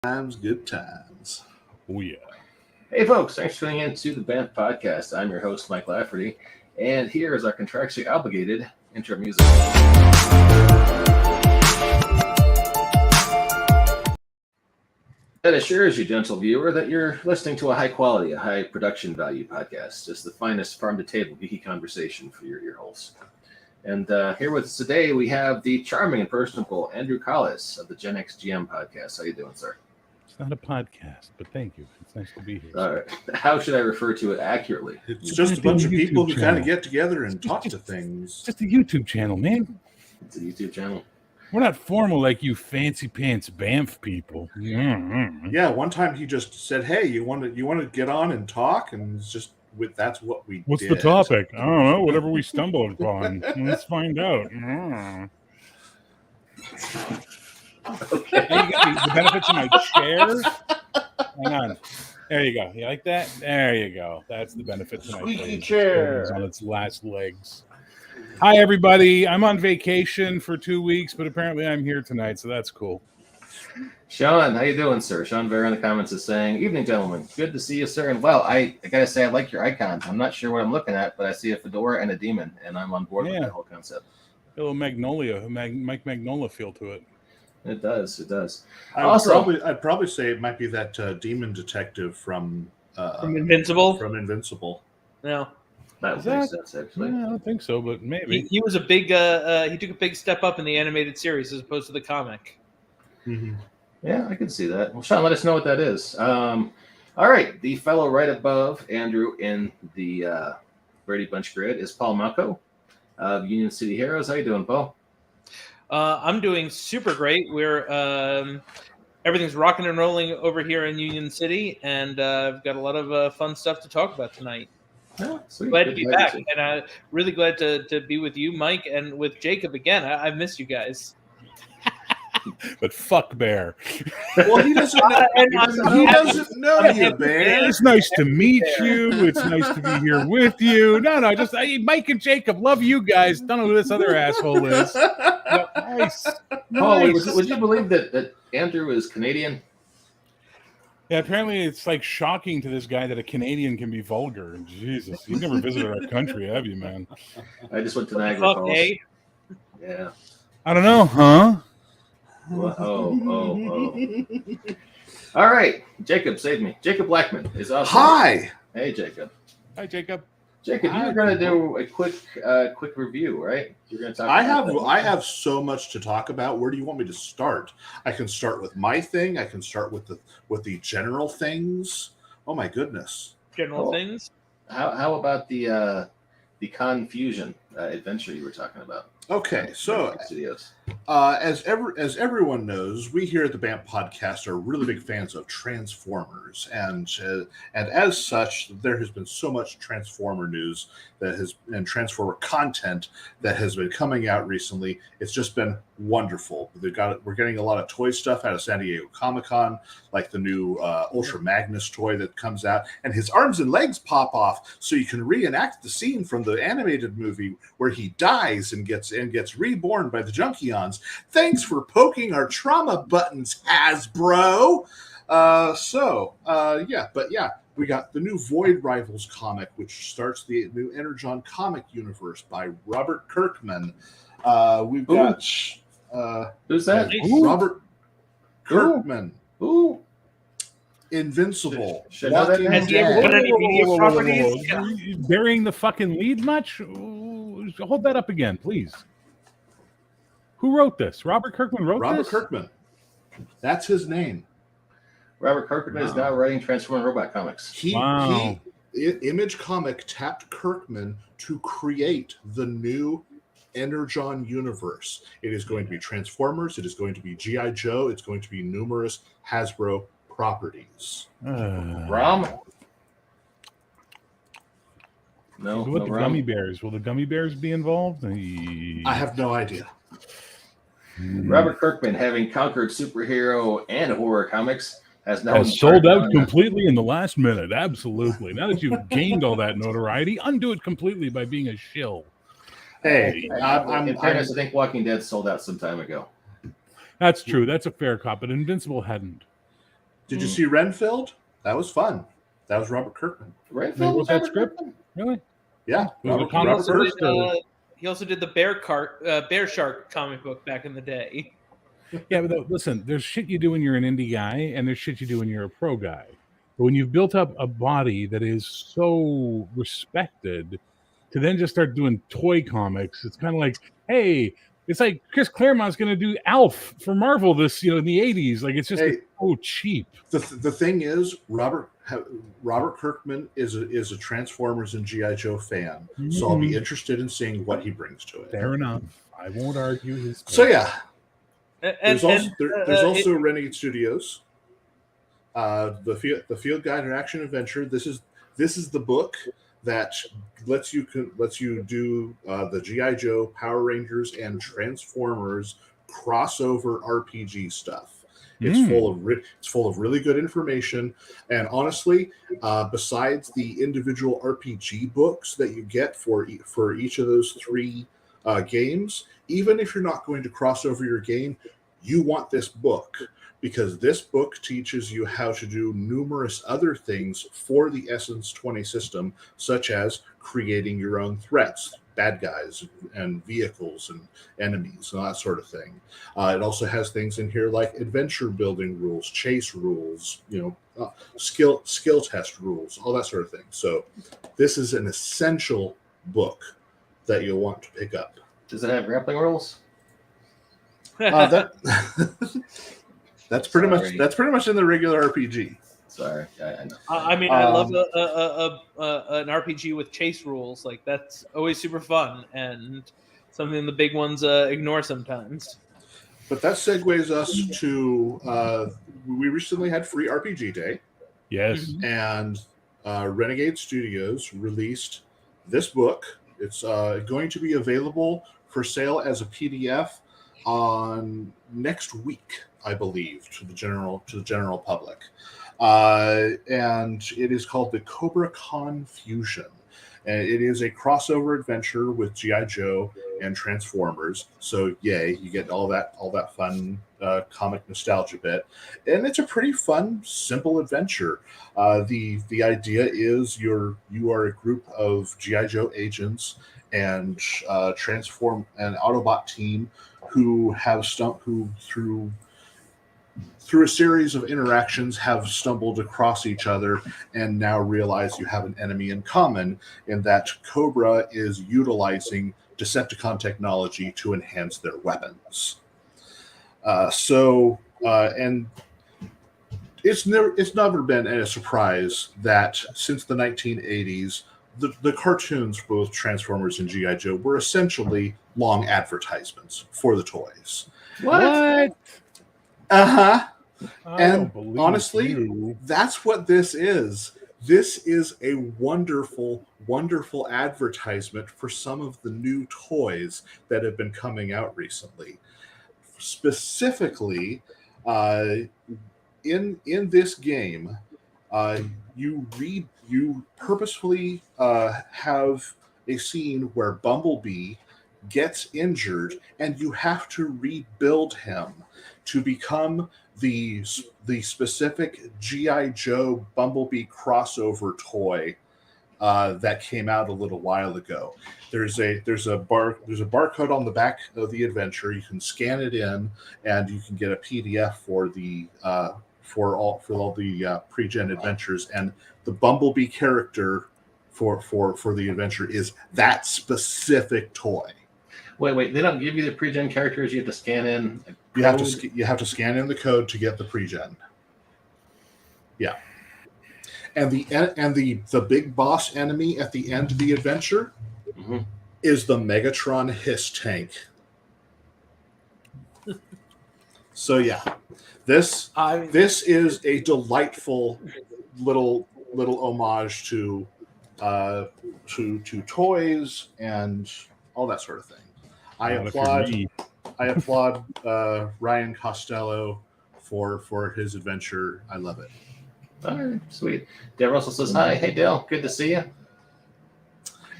Good times. Oh, yeah. Hey, folks, thanks for tuning in to the Band Podcast. I'm your host, Mike Lafferty, and here is our contractually obligated intro music. That assures you, gentle viewer, that you're listening to a high quality, a high production value podcast. Just the finest farm to table geeky conversation for your ear holes. And here with us today, we have the charming and personable Andrew Collis of the Gen X GM podcast. How you doing, sir? It's not a podcast, but thank you. It's nice to be here. All right. How should I refer to it accurately? It's just a bunch of people who kind of get together and talk to things. It's just a YouTube channel, man. It's a YouTube channel. We're not formal like you fancy pants Banff people. Yeah, one time he just said, "Hey, you want to get on and talk?" And it's just that's what we What's did. the topic? I don't know. Whatever we stumble upon. Let's find out. Okay. Now you got the benefits of my chair. Hang on. There you go. You like that? There you go. That's the benefits of my Squeaky chair. It's on its last legs. Hi, everybody. I'm on vacation for 2 weeks, but apparently I'm here tonight, so that's cool. Sean, how you doing, sir? Sean Bear in the comments is saying, "Evening, gentlemen. Good to see you, sir." And well, I gotta say, I like your icon. I'm not sure what I'm looking at, but I see a fedora and a demon, and I'm on board with that whole concept. A little Magnolia, Mike Magnolia feel to it. It does. It does. I'd probably say it might be that demon detective from Invincible. From Invincible. No, That would make sense, actually. Yeah, I don't think so, but maybe. he was a big. He took a big step up in the animated series as opposed to the comic. Mm-hmm. Yeah, I can see that. Well, Sean, let us know what that is. All right. The fellow right above Andrew in the Brady Bunch grid is Paul Malco of Union City Heroes. How you doing, Paul? I'm doing super great. We're everything's rocking and rolling over here in Union City, and I've got a lot of fun stuff to talk about tonight. Oh, sweet. Glad to be back, and really glad to be with you, Mike, and with Jacob again. I've missed you guys. But fuck Bear. Well, he doesn't know, he doesn't know you, Bear. It's nice to meet you. It's nice to be here with you. No, just Mike and Jacob, love you guys. Don't know who this other asshole is. Nice. Paul, Nice. would you believe that Andrew is Canadian? Yeah, apparently it's like shocking to this guy that a Canadian can be vulgar. Jesus, you've never visited our country, have you, man? I just went to Niagara Fuck, Falls. eh? Yeah. I don't know, huh? Well, oh. All right. Jacob, save me. Jacob Blackmon is awesome. Hi. Hey, Jacob. Hi, Jacob. Jacob, you were going to do a quick review, right? You're going to talk. I have so much to talk about. Where do you want me to start? I can start with my thing. I can start with the general things. Oh my goodness. General things. How about the Confusion adventure you were talking about? Okay, so Studios. as everyone knows, we here at the BAMP Podcast are really big fans of Transformers, and as such, there has been so much Transformer news and Transformer content that has been coming out recently. It's just been wonderful. We're getting a lot of toy stuff out of San Diego Comic-Con, like the new Ultra Magnus toy that comes out, and his arms and legs pop off, so you can reenact the scene from the animated movie where he dies and gets reborn by the Junkions. Thanks for poking our trauma buttons, Hasbro. We got the new Void Rivals comic, which starts the new Energon comic universe by Robert Kirkman. We've got who's that? Robert Kirkman. Ooh. Invincible. Should I know that? Has he ever done any media properties? You burying the fucking lead much? Ooh, hold that up again, please. Who wrote this? Robert Kirkman wrote this? Robert Kirkman. That's his name. Robert Kirkman is now writing Transformer Robot comics. Image Comic tapped Kirkman to create the new Energon universe. It is going to be Transformers. It is going to be G.I. Joe. It's going to be numerous Hasbro properties. Rom? No. What the gummy bears? Will the gummy bears be involved? I have no idea. Robert Kirkman, having conquered superhero and horror comics, has now sold out completely in the last minute. Absolutely. Now that you've gained all that notoriety, undo it completely by being a shill. Hey, in fairness, I think Walking Dead sold out some time ago. That's true. That's a fair cop, but Invincible hadn't. Did you see Renfield? That was fun. That was Robert Kirkman. Renfield wrote that script? Really? Yeah, Was it a Robert comic Also Kirkman. first? he also did the Bear Shark comic book back in the day. Yeah, but listen, there's shit you do when you're an indie guy, and there's shit you do when you're a pro guy. But when you've built up a body that is so respected, to then just start doing toy comics, it's kind of like, hey, it's like Chris Claremont's going to do Alf for Marvel this, in the '80s. Like, it's just Hey. so cheap. The thing is, Robert Kirkman is a Transformers and GI Joe fan, so I'll be interested in seeing what he brings to it. Fair enough. I won't argue his case. So yeah, And, there's also Renegade Studios, the Field Guide and Action Adventure. This is the book that lets you do the GI Joe, Power Rangers, and Transformers crossover RPG stuff. It's full of really good information, and honestly, besides the individual RPG books that you get for each of those three games, even if you're not going to cross over your game, you want this book, because this book teaches you how to do numerous other things for the Essence 20 system, such as creating your own threats, bad guys and vehicles and enemies and that sort of thing. It also has things in here like adventure building rules, chase rules, skill test rules, all that sort of thing. So this is an essential book that you'll want to pick up. Does it have grappling rules? That's pretty much in the regular RPG. Sorry, I know. I love an RPG with chase rules. Like, that's always super fun and something the big ones ignore sometimes. But that segues us to we recently had Free RPG Day. Yes. And Renegade Studios released this book. It's going to be available for sale as a PDF on next week, I believe, to the general public. And it is called the Cobra Confusion. And it is a crossover adventure with G.I. Joe and Transformers. So yay, you get all that fun comic nostalgia bit. And it's a pretty fun, simple adventure. The idea is you are a group of G.I. Joe agents and Transform an Autobot team who through a series of interactions have stumbled across each other and now realize you have an enemy in common, in that Cobra is utilizing Decepticon technology to enhance their weapons. And it's never been a surprise that since the 1980s, the cartoons for both Transformers and G.I. Joe were essentially long advertisements for the toys. What? Uh-huh. And honestly, that's what this is. This is a wonderful, wonderful advertisement for some of the new toys that have been coming out recently. Specifically, in this game, you purposefully have a scene where Bumblebee gets injured, and you have to rebuild him to become the specific G.I. Joe Bumblebee crossover toy that came out a little while ago. There's a barcode on the back of the adventure. You can scan it in, and you can get a PDF for all the pre-gen adventures. And the Bumblebee character for the adventure is that specific toy. Wait! They don't give you the pre-gen characters. You have to scan in. You have to scan in the code to get the pre-gen. Yeah, and the big boss enemy at the end of the adventure is the Megatron Hiss tank. So yeah, this is a delightful little homage to toys and all that sort of thing. I applaud Ryan Costello for his adventure. I love it. All right, sweet. Dale Russell says hi. Hey, Dale. Good to see you.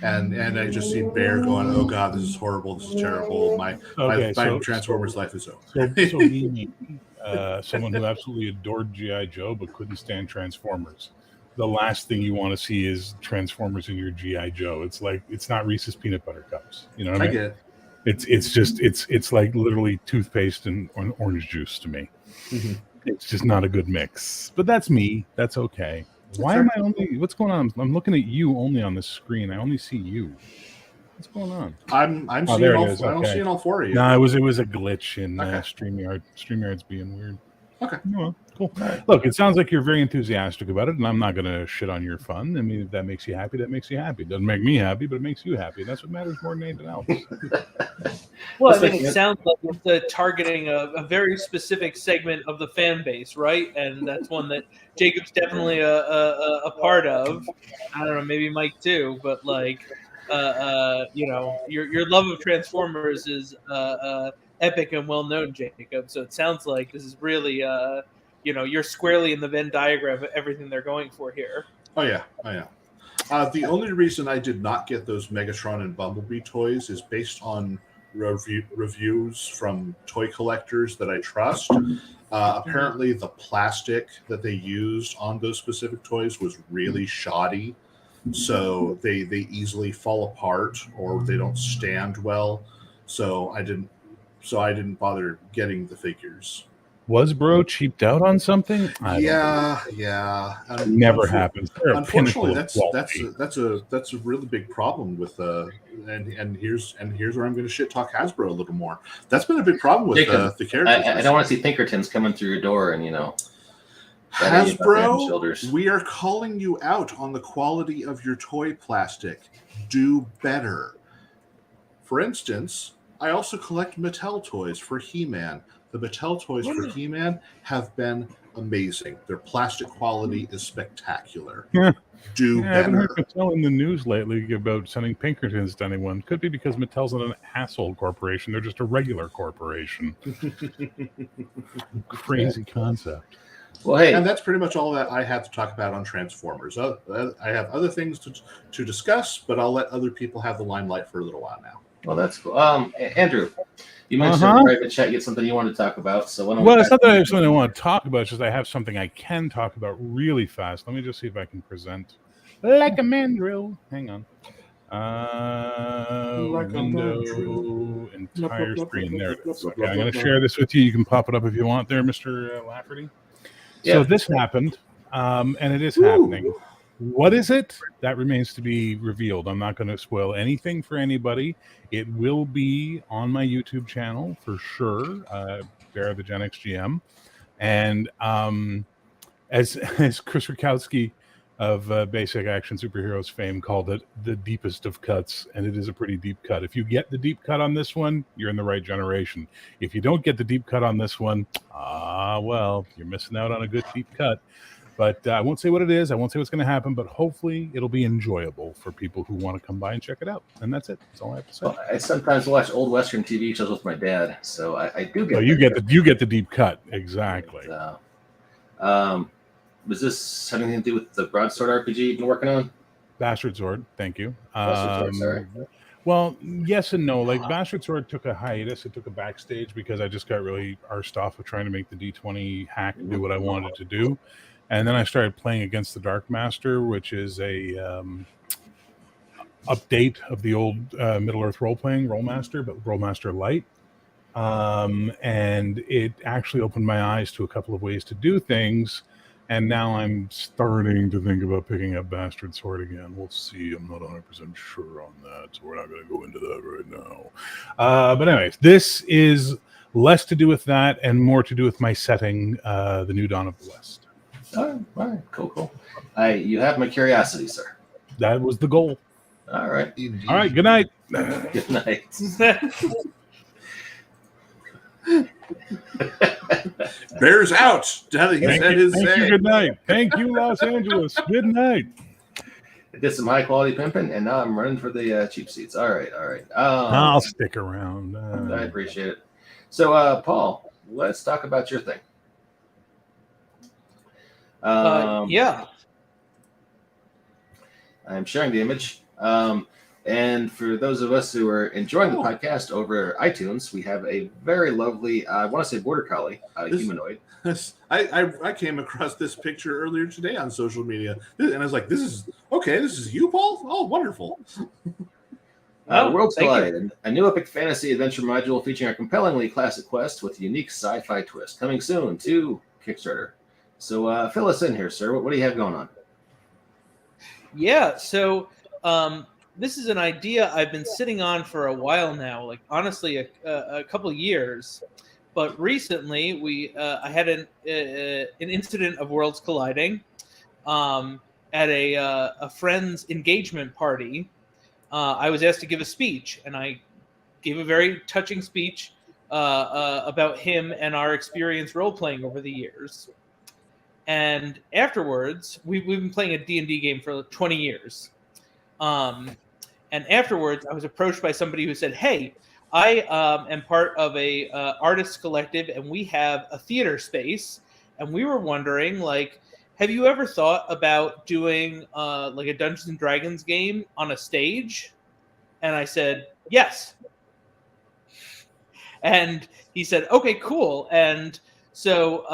And I just see Bear going, "Oh God, this is horrible. This is terrible. My Transformers life is over." So someone who absolutely adored G.I. Joe but couldn't stand Transformers. The last thing you want to see is Transformers in your G.I. Joe. It's like, it's not Reese's peanut butter cups. You know what I mean? get it. It's like literally toothpaste and orange juice to me. Mhm. It's just not a good mix. But that's me. That's okay. Why fair. am I only? What's going on? I'm looking at you only on the screen. I only see you. What's going on? I'm Oh, seeing there it all. is. I'm Okay. seeing all four of you. No, it was a glitch in Okay. StreamYard. StreamYard's being weird. Okay. Oh, well, cool. Right. Look, it sounds like you're very enthusiastic about it, and I'm not going to shit on your fun. I mean, if that makes you happy, that makes you happy. It doesn't make me happy, but it makes you happy. That's what matters more than anything else. Well, I That's mean, like- it sounds like it's targeting a very specific segment of the fan base, right? And that's one that Jacob's definitely a part of. I don't know, maybe Mike too, but like, your love of Transformers is epic and well known, Jacob. So it sounds like this is really, you're squarely in the Venn diagram of everything they're going for here. Oh yeah. The only reason I did not get those Megatron and Bumblebee toys is based on reviews from toy collectors that I trust. Apparently, the plastic that they used on those specific toys was really shoddy, so they easily fall apart or they don't stand well. So I didn't bother getting the figures. Was Bro cheaped out on something? I don't Yeah. know. It never happens. They're a Unfortunately, pinnacle of quality. that's a really big problem with and here's where I'm going to shit talk Hasbro a little more. That's been a big problem with Jacob, the characters. I don't want to see Pinkertons coming through your door and batting you about the Hasbro, shoulders. we are calling you out on the quality of your toy plastic. Do better. For instance, I also collect Mattel toys for He-Man. The Mattel toys for He-Man have been amazing. Their plastic quality is spectacular. Yeah. Do I haven't better. heard Mattel in the news lately about sending Pinkertons to anyone. Could be because Mattel's not an asshole corporation. They're just a regular corporation. Crazy concept. Well, hey, And that's pretty much all that I have to talk about on Transformers. I have other things to discuss, but I'll let other people have the limelight for a little while now. well, that's cool. Andrew, you mentioned in the private chat you had something you wanted to talk about. So why don't Well, we it's not that I have something I want to talk about. It's just I have something I can talk about really fast. Let me just see if I can present like a mandrill. Hang on. Like a Window, mandrill. entire screen. There it is. Okay, I'm going to share this with you. You can pop it up if you want there, Mr. Lafferty. Yeah. So this happened, and it is happening. What is it? That remains to be revealed. I'm not going to spoil anything for anybody. It will be on my YouTube channel for sure. Bear the Gen X GM. And as Chris Rakowski of Basic Action Superheroes fame called it, the deepest of cuts, and it is a pretty deep cut. If you get the deep cut on this one, you're in the right generation. If you don't get the deep cut on this one, well, you're missing out on a good deep cut. But I won't say what it is. I won't say what's going to happen, but hopefully it'll be enjoyable for people who want to come by and check it out. And that's it. That's all I have to say. Well, I sometimes watch old Western TV shows with my dad, so I do get. Oh, you get the deep cut, exactly. Was this having anything to do with the Broadsword RPG you've been working on? Bastard Sword, thank you. Bastard Sword, sorry. Well, yes and no. Like Bastard Sword took a hiatus. It took a backstage because I just got really arsed off of trying to make the D20 hack do what I wanted to do. And then I started playing against the Dark Master, which is a update of the old Middle Earth role-playing Rollmaster, but Rollmaster Light. And it actually opened my eyes to a couple of ways to do things. And now I'm starting to think about picking up Bastard Sword again. We'll see. I'm not 100% sure on that, so we're not going to go into that right now. But anyways, this is less to do with that and more to do with my setting, The New Dawn of the West. All right, cool. You have my curiosity, sir. That was the goal. All right. Indeed. All right, good night. Good night. Bears out. He said his Thank you, say. good night. Thank you, Los Angeles. Good night. I did some high quality pimping, and now I'm running for the cheap seats. All right. I'll stick around. I appreciate it. So, Paul, let's talk about your thing. Yeah. I'm sharing the image. And for those of us who are enjoying the podcast over iTunes, we have a very lovely, I want to say border collie, humanoid. I came across this picture earlier today on social media, and I was like, this is you, Paul? Oh, wonderful. Worlds Collide, a new epic fantasy adventure module featuring a compellingly classic quest with a unique sci-fi twist. Coming soon to Kickstarter. So fill us in here, sir. What do you have going on? Yeah, so this is an idea I've been sitting on for a while now, like honestly a couple of years. But recently I had an incident of worlds colliding at a friend's engagement party. I was asked to give a speech, and I gave a very touching speech about him and our experience role-playing over the years. And afterwards, we've been playing a D&D game for 20 years. And afterwards, I was approached by somebody who said, hey, I am part of a artist collective, and we have a theater space. And we were wondering, like, have you ever thought about doing like a Dungeons and Dragons game on a stage? And I said, yes. And he said, okay, cool. And so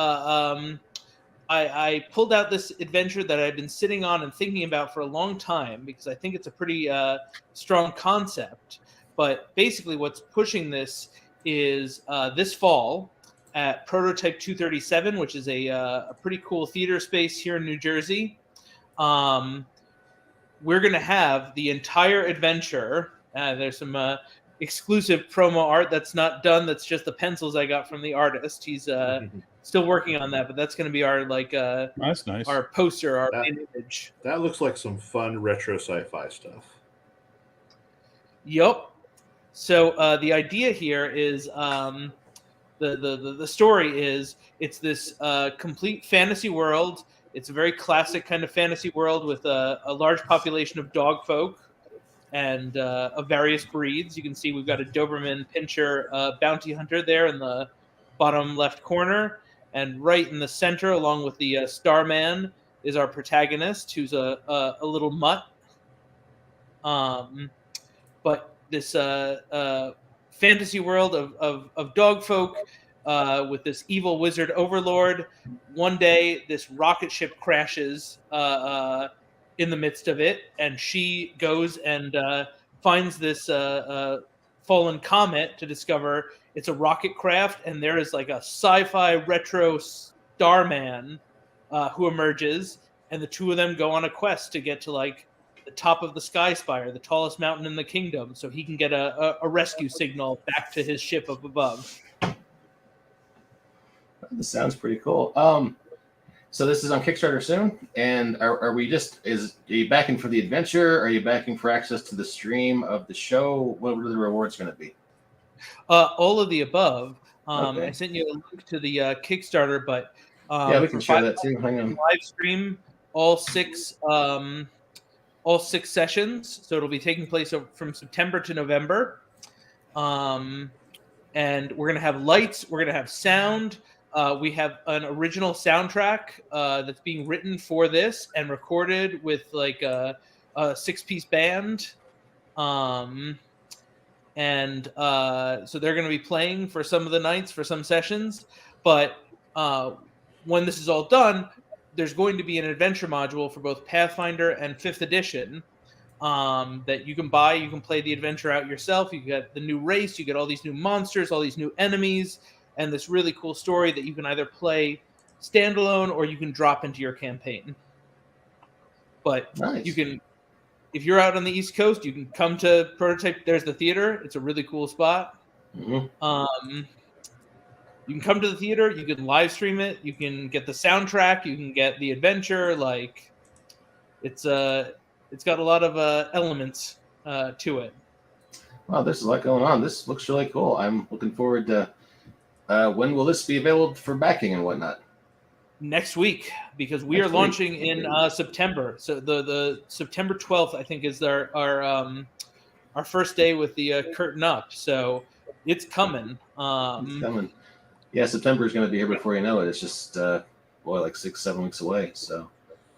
I pulled out this adventure that I've been sitting on and thinking about for a long time, because I think it's a pretty strong concept. But basically what's pushing this is this fall at Prototype 237, which is a pretty cool theater space here in New Jersey. We're going to have the entire adventure. There's some exclusive promo art that's not done. That's just the pencils I got from the artist. He's still working on that, but that's going to be our that's nice. Our poster, our image. That looks like some fun retro sci-fi stuff. Yep. So the idea here is the story is it's this complete fantasy world. It's a very classic kind of fantasy world with a large population of dog folk and of various breeds. You can see we've got a Doberman Pinscher bounty hunter there in the bottom left corner. And right in the center, along with the Starman, is our protagonist, who's a little mutt. But this fantasy world of dog folk with this evil wizard overlord. One day, this rocket ship crashes in the midst of it, and she goes and finds this fallen comet to discover it's a rocket craft, and there is like a sci-fi retro Starman who emerges, and the two of them go on a quest to get to like the top of the Sky Spire, the tallest mountain in the kingdom, so he can get a rescue signal back to his ship up above. This sounds pretty cool. So this is on Kickstarter soon, and are you backing for the adventure? Are you backing for access to the stream of the show? What are the rewards going to be? All of the above. Okay. I sent you a link to the Kickstarter, but yeah, we can share that too. Hang on. Live stream all six sessions, so it'll be taking place from September to November. And we're gonna have lights. We're gonna have sound. We have an original soundtrack that's being written for this and recorded with like a 6-piece band. And so they're going to be playing for some of the nights, for some sessions. But when this is all done, there's going to be an adventure module for both Pathfinder and 5th edition that you can buy. You can play the adventure out yourself. You get the new race. You get all these new monsters, all these new enemies, and this really cool story that you can either play standalone or you can drop into your campaign. But nice. You can... If you're out on the East Coast, you can come to Prototype. There's the theater. It's a really cool spot. Mm-hmm. You can come to the theater. You can live stream it. You can get the soundtrack. You can get the adventure. Like, it's got a lot of elements to it. Wow, there's a lot going on. This looks really cool. I'm looking forward to. When will this be available for backing and whatnot? Next week, because we are launching in September. So the September 12th, I think, is our first day with the curtain up. So it's coming. It's coming. Yeah, September is going to be here before you know it. It's just like 6-7 weeks away. So,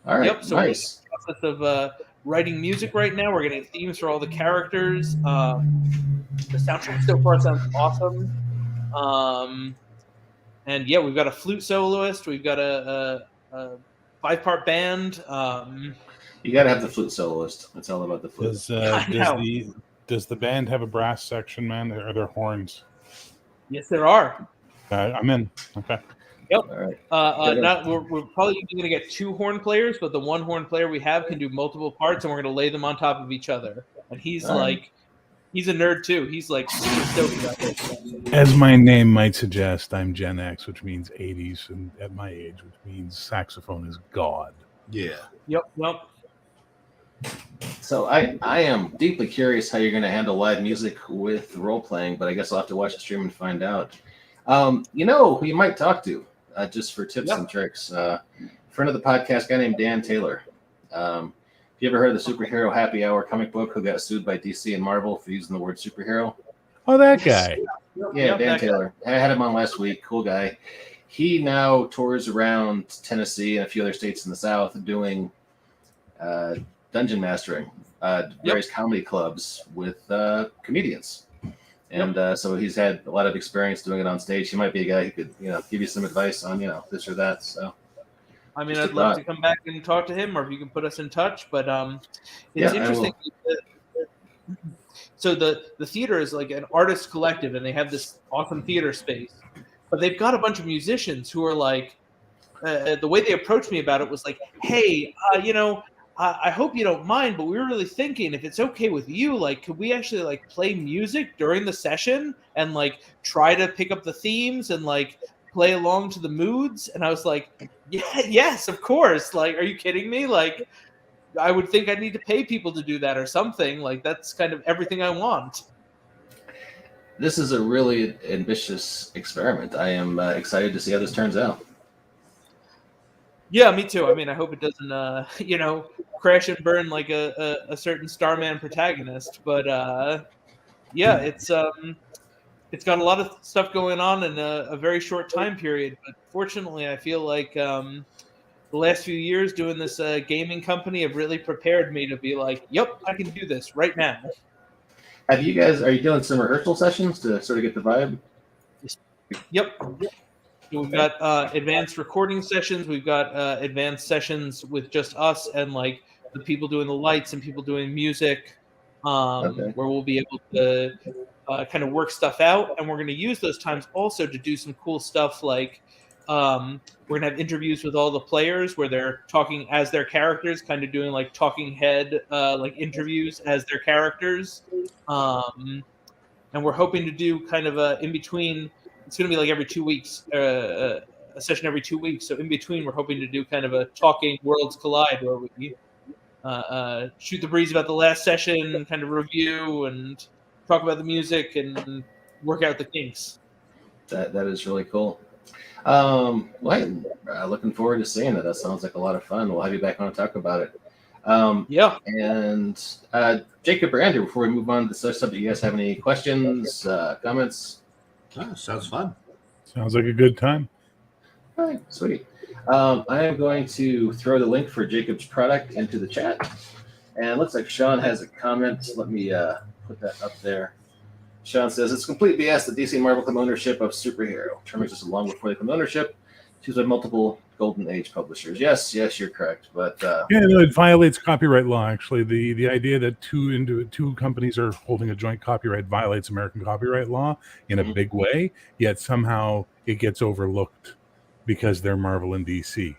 all right, yep. So nice. we're in the process of writing music right now. We're getting themes for all the characters. The soundtrack so far sounds awesome. And yeah, we've got a flute soloist. We've got a 5-part band. You got to have the flute soloist. It's all about the flute. Does the band have a brass section, man? Are there horns? Yes, there are. I'm in. Okay. Yep. All right. We're probably going to get 2 horn players, but the 1 horn player we have can do multiple parts, and we're going to lay them on top of each other. And he's he's a nerd too. He's like super stoked about this. As my name might suggest, I'm Gen X, which means 80s, and at my age, which means saxophone is God. Yeah. Yep. So I am deeply curious how you're going to handle live music with role playing, but I guess I'll have to watch the stream and find out. You know who you might talk to just for tips and tricks. Friend of the podcast, guy named Dan Taylor. Have you ever heard of the Superhero Happy Hour comic book who got sued by DC and Marvel for using the word superhero? Oh, that guy. Yeah, Dan Taylor. I had him on last week. Cool guy. He now tours around Tennessee and a few other states in the South doing dungeon mastering, various comedy clubs with comedians. And so he's had a lot of experience doing it on stage. He might be a guy who could, give you some advice on, this or that. So, I mean, I'd love to come back and talk to him, or if you can put us in touch. But it's interesting. So the theater is like an artist collective, and they have this awesome theater space. But they've got a bunch of musicians who are like, the way they approached me about it was like, hey, I hope you don't mind, but we were really thinking if it's okay with you, like, could we actually like play music during the session and like try to pick up the themes and like play along to the moods? And I was like, yeah, yes, of course. Like, are you kidding me? Like, I would think I'd need to pay people to do that or something. Like, that's kind of everything I want. This is a really ambitious experiment. I am excited to see how this turns out. Yeah, me too. I mean, I hope it doesn't, crash and burn like a certain Starman protagonist. But yeah, it's got a lot of stuff going on in a very short time period. But fortunately, I feel like the last few years doing this gaming company have really prepared me to be like, yep, I can do this right now. Are you doing some rehearsal sessions to sort of get the vibe? Yep. We've got advanced recording sessions. We've got advanced sessions with just us and like the people doing the lights and people doing music, where we'll be able to kind of work stuff out. And we're going to use those times also to do some cool stuff like we're going to have interviews with all the players where they're talking as their characters, kind of doing like talking head like interviews as their characters. And we're hoping to do kind of in between. It's going to be like every 2 weeks, a session every 2 weeks. So in between, we're hoping to do kind of a talking Worlds Collide where we shoot the breeze about the last session, kind of review and talk about the music and work out the kinks. That is really cool. Looking forward to seeing it. That sounds like a lot of fun. We'll have you back on to talk about it. And Jacob or Andrew, before we move on to the subject, do you guys have any questions, comments? Oh, sounds fun. Sounds like a good time. All right, sweet. I am going to throw the link for Jacob's product into the chat. And it looks like Sean has a comment. Let me put that up there. Sean says, it's complete BS that DC and Marvel claim ownership of superhero. Term existed long before they claimed ownership. Choose by multiple Golden Age publishers. Yes, you're correct. But it violates copyright law. Actually, the idea that two companies are holding a joint copyright violates American copyright law in a big way. Yet somehow it gets overlooked because they're Marvel and DC.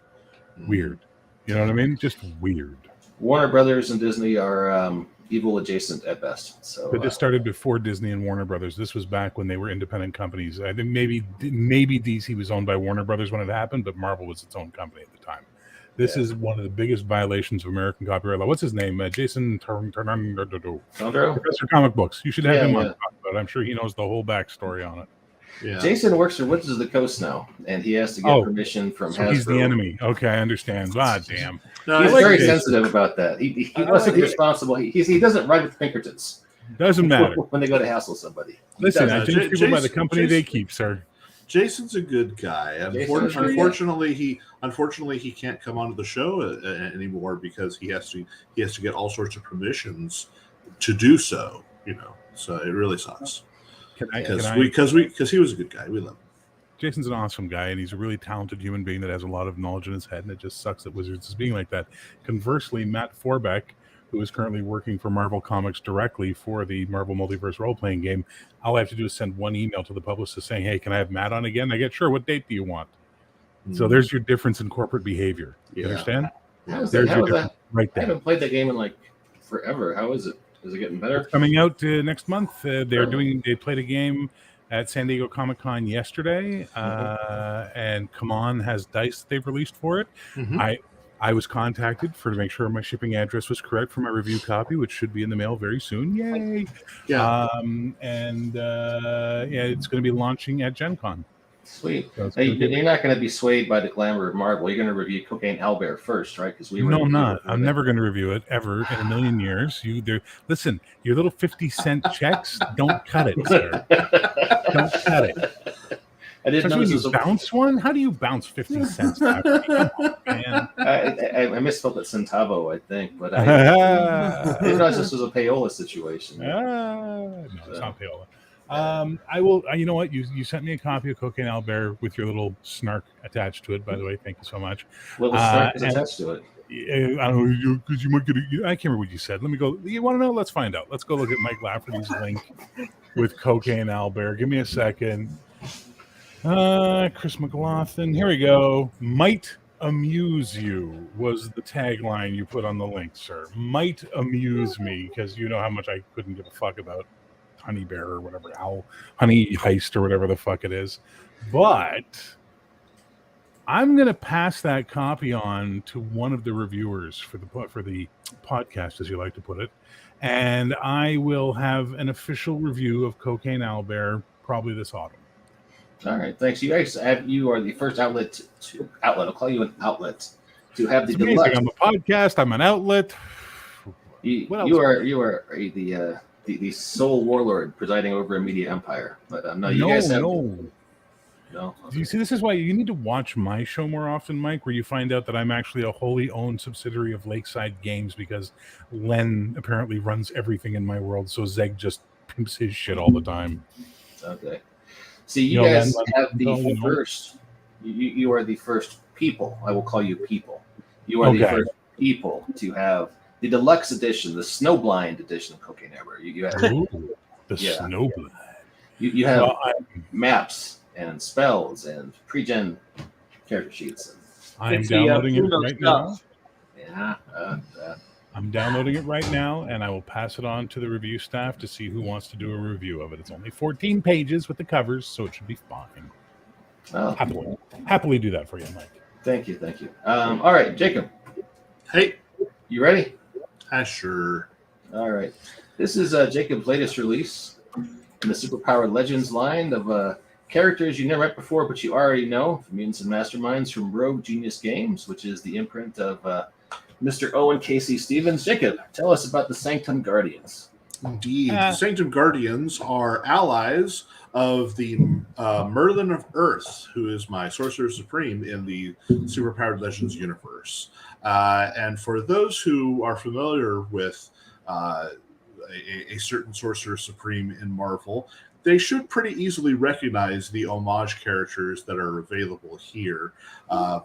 Weird. You know what I mean? Just weird. Warner Brothers and Disney are evil adjacent at best. So, but this started before Disney and Warner Brothers. This was back when they were independent companies. I think maybe DC was owned by Warner Brothers when it happened, but Marvel was its own company at the time. This is one of the biggest violations of American copyright law. What's his name? Jason Professor Comic Books. You should have him on talk about it. I'm sure he knows the whole backstory on it. Yeah. Jason works for Wizards of the Coast now, and he has to get permission from Hasbro. He's the enemy. Okay, I understand. Damn. No, he's very sensitive about that. He wasn't responsible. He doesn't write with Pinkertons. Doesn't matter. When they go to hassle somebody. Listen, I judge people by the company they keep, sir. Jason's a good guy. Unfortunately, he can't come onto the show anymore because he has to get all sorts of permissions to do so. So it really sucks. Because he was a good guy. We love him. Jason's an awesome guy, and he's a really talented human being that has a lot of knowledge in his head, and it just sucks that Wizards is being like that. Conversely, Matt Forbeck, who is currently working for Marvel Comics directly for the Marvel Multiverse role-playing game, all I have to do is send one email to the publicist saying, hey, can I have Matt on again? I get, sure, what date do you want? So there's your difference in corporate behavior. You understand? How's there's that? your right there. I haven't played that game in like forever. How is it? Is it getting better? It's coming out next month. They played a game at San Diego Comic-Con yesterday, and Come On has dice that they've released for it. I was contacted to make sure my shipping address was correct for my review copy, which should be in the mail very soon. Yay! Yeah. It's going to be launching at Gen Con. Sweet. So you're not going to be swayed by the glamour of Marvel. You're going to review Cocaine Owlbear first, right? Because No, I'm not. I'm never going to review it ever in a million years. Listen, your little 50-cent checks, don't cut it, sir. Don't cut it. I didn't know when you bounce one. How do you bounce 50 cents back? Come on, man. I misspelled it centavo, I think, but I didn't know this was a payola situation. No, it's not payola. I will. You know what? You sent me a copy of Cocaine Owlbear with your little snark attached to it. By the way, thank you so much. Little snark is attached to it. I don't know, because you might get. I can't remember what you said. Let me go. You want to know? Let's find out. Let's go look at Mike Lafferty's link with Cocaine Owlbear. Give me a second. Chris McLaughlin. Here we go. Might amuse you was the tagline you put on the link, sir. Might amuse me, because you know how much I couldn't give a fuck about Honey Bear or whatever, Honey Heist or whatever the fuck it is. But I'm going to pass that copy on to one of the reviewers for the podcast, as you like to put it, and I will have an official review of Cocaine Owlbear probably this autumn. All right, thanks. You are the first outlet. I'll call you an outlet to have the deluxe. I'm a podcast. I'm an outlet. You are the sole warlord presiding over a media empire. But no. Do you see? This is why you need to watch my show more often, Mike, where you find out that I'm actually a wholly owned subsidiary of Lakeside Games, because Len apparently runs everything in my world. So Zeg just pimps his shit all the time. Okay. See, you guys have the first. You are the first people. I will call you people. You are the first people to have the deluxe edition, the Snowblind edition of Cocaine Owlbear. You have Snowblind. You have maps and spells and pre-gen character sheets. I am downloading it right now. Yeah. I'm downloading it right now, and I will pass it on to the review staff to see who wants to do a review of it. It's only 14 pages with the covers, so it should be fine. Oh. Happily do that for you, Mike. Thank you. All right, Jacob. Hey. You ready? Sure. All right. This is Jacob's latest release in the Superpowered Legends line of characters you never met before, but you already know from Mutants and Masterminds from Rogue Genius Games, which is the imprint of Mr. Owen Casey Stevens. Jacob, tell us about the Sanctum Guardians. Indeed. The Sanctum Guardians are allies of the Merlin of Earth, who is my Sorcerer Supreme in the Superpowered Legends universe. And for those who are familiar with a certain Sorcerer Supreme in Marvel, they should pretty easily recognize the homage characters that are available here.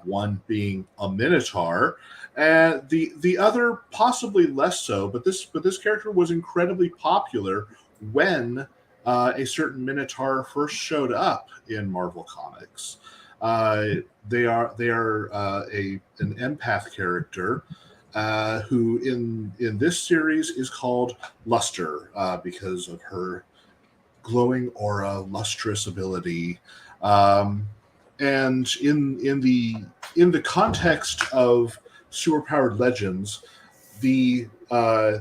One being a Minotaur, and the other possibly less so. But this character was incredibly popular when a certain Minotaur first showed up in Marvel Comics. They are an empath character who in this series is called Luster because of her glowing aura, lustrous ability, and in the context of Superpowered Legends, the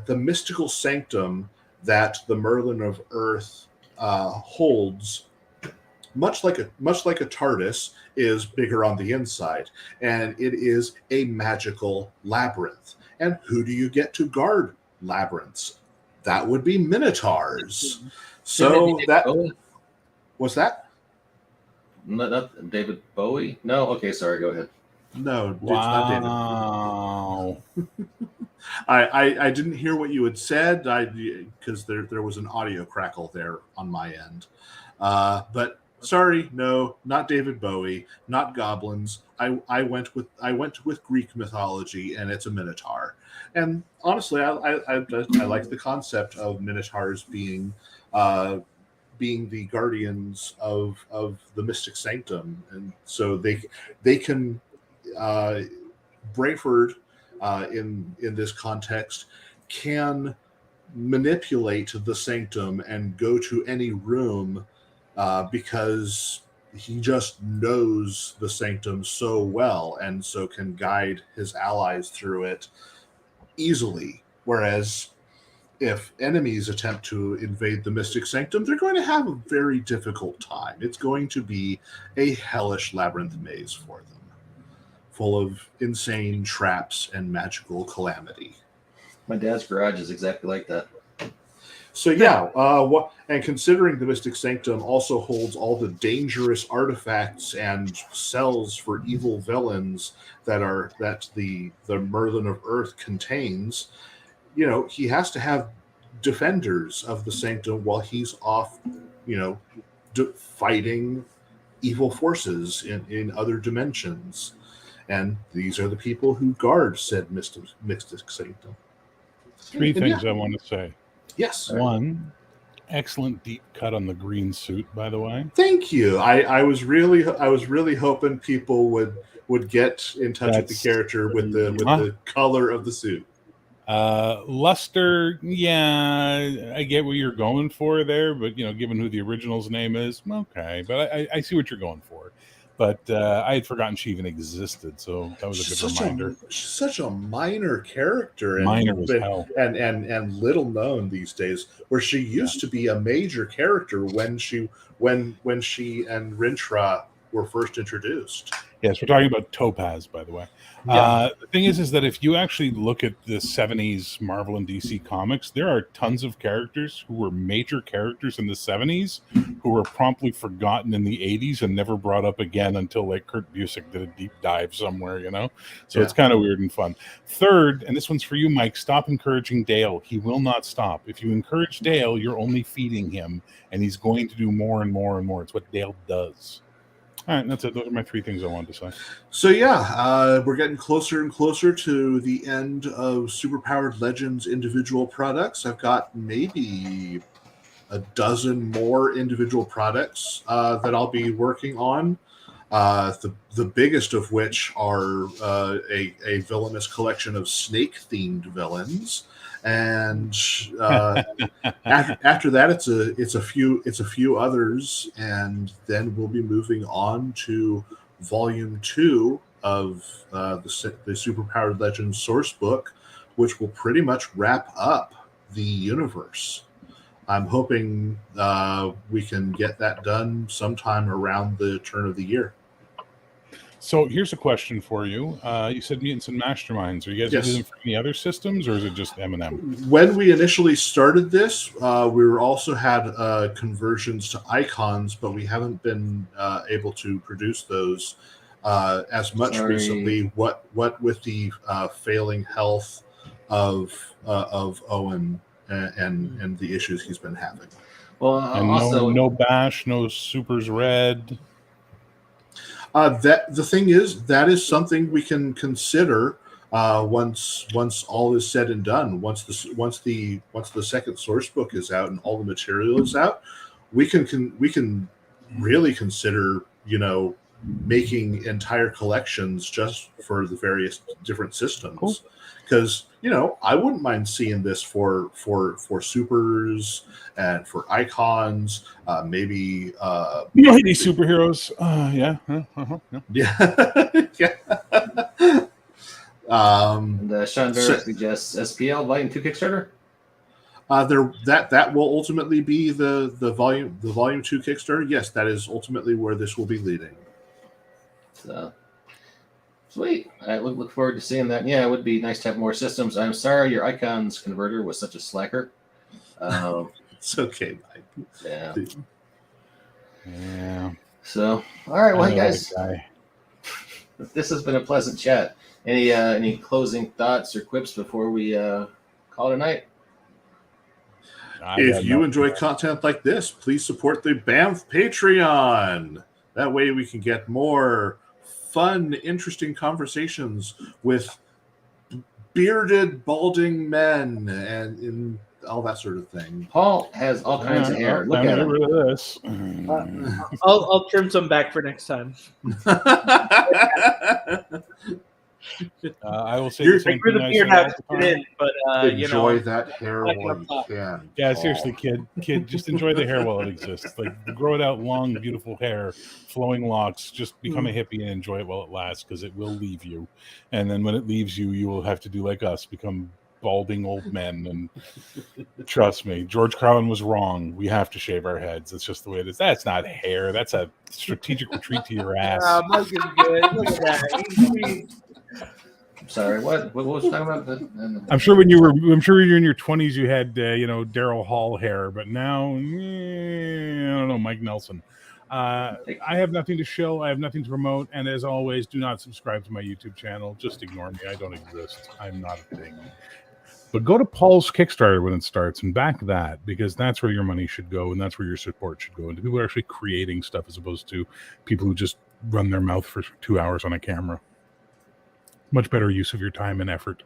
mystical sanctum that the Merlin of Earth holds, much like a TARDIS, is bigger on the inside, and it is a magical labyrinth. And who do you get to guard labyrinths? That would be Minotaurs. So what's that? Not David Bowie. No. Okay, sorry. Go ahead. No, it's not David. Wow. I didn't hear what you had said. Because there was an audio crackle there on my end. But sorry, no, not David Bowie, not goblins. I went with Greek mythology, and it's a minotaur. And honestly, I like the concept of minotaurs being the guardians of the mystic sanctum, and so they can Brayford in this context can manipulate the sanctum and go to any room because he just knows the sanctum so well, and so can guide his allies through it easily. Whereas if enemies attempt to invade the mystic sanctum, they're going to have a very difficult time. It's going to be a hellish labyrinth maze for them, full of insane traps and magical calamity. My dad's garage is exactly like that. So and considering the Mystic Sanctum also holds all the dangerous artifacts and cells for evil villains that the Merlin of Earth contains, he has to have defenders of the Sanctum while he's off, fighting evil forces in other dimensions. And these are the people who guard said Mystic Sanctum. Three things I want to say. Yes. One, excellent deep cut on the green suit, by the way. Thank you. I was really hoping people would get in touch with the character with the color of the suit. Luster, yeah, I get what you're going for there, but given who the original's name is, okay. But I see what you're going for. But I had forgotten she even existed, so that was a good reminder. She's such a minor character, and little known these days. Where she used to be a major character when she and Rintrah were first introduced. Yes, we're talking about Topaz, by the way. Yeah. The thing is that if you actually look at the 70s Marvel and DC comics, there are tons of characters who were major characters in the 70s who were promptly forgotten in the 80s and never brought up again until like Kurt Busiek did a deep dive somewhere, So it's kind of weird and fun. Third, and this one's for you, Mike, stop encouraging Dale. He will not stop. If you encourage Dale, you're only feeding him, and he's going to do more and more and more. It's what Dale does. All right, that's it. Those are my three things I wanted to say. So we're getting closer and closer to the end of Superpowered Legends individual products. I've got maybe a dozen more individual products that I'll be working on. The biggest of which are a villainous collection of snake-themed villains. And after that, it's a few others, and then we'll be moving on to Volume 2 of the Superpowered Legends source book, which will pretty much wrap up the universe. I'm hoping we can get that done sometime around the turn of the year. So here's a question for you. You said Mutants and Masterminds. Are you guys using them for any other systems, or is it just M&M? When we initially started this, we were also had conversions to icons, but we haven't been able to produce those as much recently. What with the failing health of Owen and the issues he's been having. Well, and also no Bash, no Supers Red. That the thing is, that is something we can consider once all is said and done. Once the second source book is out and all the material is out, we can really consider making entire collections just for the various different systems. Because I wouldn't mind seeing this for supers and for icons, maybe. You hate these superheroes? Yeah. Yeah. And Sean Barrett suggests SPL Volume 2 Kickstarter. That will ultimately be the volume 2 Kickstarter. Yes, that is ultimately where this will be leading. So. Sweet. I look forward to seeing that. Yeah, it would be nice to have more systems. I'm sorry your icons converter was such a slacker. It's okay, Mike. Yeah. Yeah. So, all right, well, I hey know that guys, guy. this has been a pleasant chat. Any closing thoughts or quips before we call it a night? I If got you nothing. enjoy content like this, please support the BAMF Patreon. That way we can get more fun, interesting conversations with bearded, balding men and all that sort of thing. Paul has all kinds of hair. Look Time to at get him. rid of this. I'll trim some back for next time. I will say You're- the same I grew thing the I beard say out all to the fit time. in, but Enjoy that hair back while up you top. can. Yeah, Paul. seriously, kid, just enjoy the hair while it exists. Like, grow it out long, beautiful hair, flowing locks. Just become a hippie and enjoy it while it lasts, because it will leave you. And then when it leaves you, you will have to do like us, become balding old men. And trust me, George Carlin was wrong. We have to shave our heads. It's just the way it is. That's not hair. That's a strategic retreat to your ass. Mike is good. Look at that. I'm sorry, what was you talking about? I'm sure when you're in your 20s, you had Daryl Hall hair, but now I don't know, Mike Nelson. I have nothing to show. I have nothing to promote, and as always, do not subscribe to my YouTube channel. Just ignore me. I don't exist. I'm not a thing. But go to Paul's Kickstarter when it starts and back that, because that's where your money should go, and that's where your support should go, into people who are actually creating stuff as opposed to people who just run their mouth for 2 hours on a camera. Much better use of your time and effort.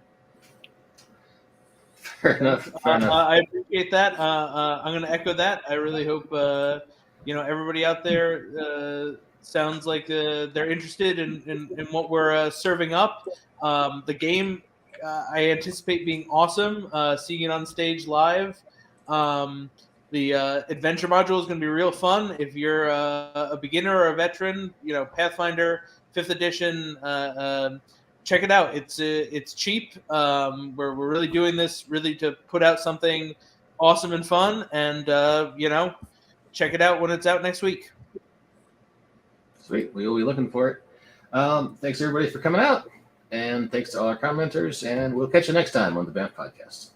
Fair enough. I appreciate that. I'm going to echo that. I really hope everybody out there sounds like they're interested in what we're serving up. The game, I anticipate being awesome. Seeing it on stage live. The adventure module is going to be real fun. If you're a beginner or a veteran, Pathfinder 5th edition. Check it out. It's cheap. We're really doing this really to put out something awesome and fun, and check it out when it's out next week. Sweet. We will be looking for it. Thanks everybody for coming out, and thanks to all our commenters, and we'll catch you next time on the BAMF Podcast.